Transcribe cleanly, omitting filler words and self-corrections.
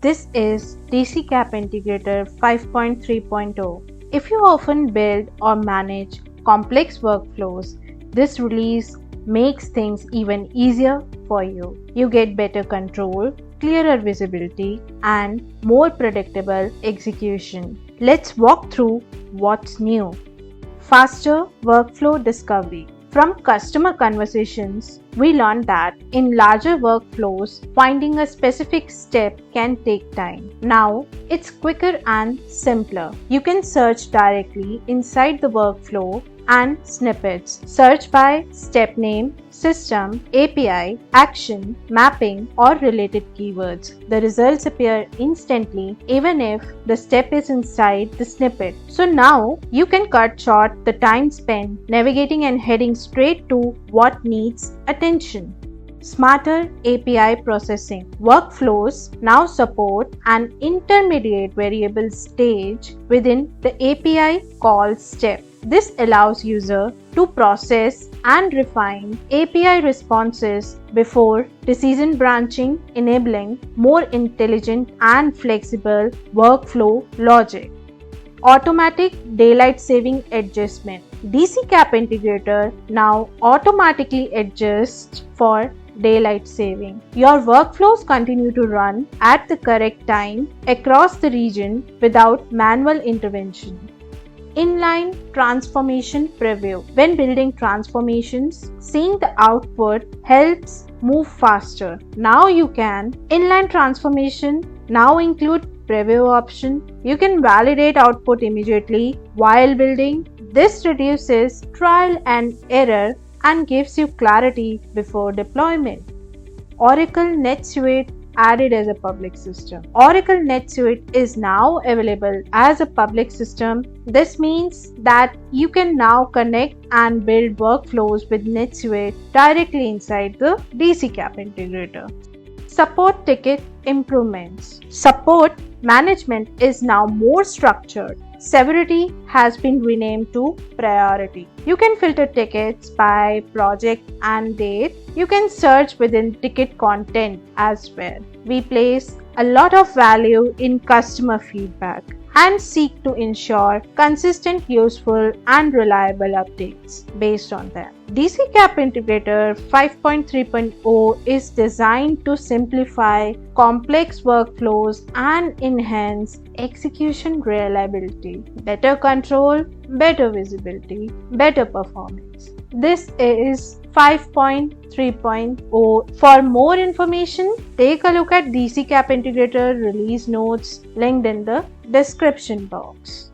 This is DCCAP Integrator 5.3.0. If you often build or manage complex workflows, this release makes things even easier for you. You get better control, clearer visibility, and more predictable execution. Let's walk through what's new. Faster workflow discovery. From customer conversations, we learned that in larger workflows, finding a specific step can take time. Now, it's quicker and simpler. You can search directly inside the workflow and snippets. Search by step name, system, API, action, mapping, or related keywords. The results appear instantly even if the step is inside the snippet. So now you can cut short the time spent navigating and heading straight to what needs attention. Smarter API processing. Workflows now support an intermediate variable stage within the API call step. This allows user to process and refine API responses before decision branching, enabling more intelligent and flexible workflow logic. Automatic daylight saving adjustment. DCCAP Integrator now automatically adjusts for daylight saving. Your workflows continue to run at the correct time across the region without manual intervention. Inline transformation preview. When building transformations, seeing the output helps move faster. Now you can inline transformation now include preview option. You can validate output immediately while building. This reduces trial and error and gives you clarity before deployment. Oracle NetSuite added as a public system. Oracle NetSuite is now available as a public system. This means that you can now connect and build workflows with NetSuite directly inside the DCCAP Integrator. Support ticket improvements. Support management is now more structured. Severity has been renamed to priority. You can filter tickets by project and date. You can search within ticket content as well. We place a lot of value in customer feedback and seek to ensure consistent, useful, and reliable updates based on that. DCCAP Integrator 5.3.0 is designed to simplify complex workflows and enhance execution reliability, better control, better visibility, better performance. This is 5.3.0. For more information, take a look at DCCAP Integrator release notes linked in the description box.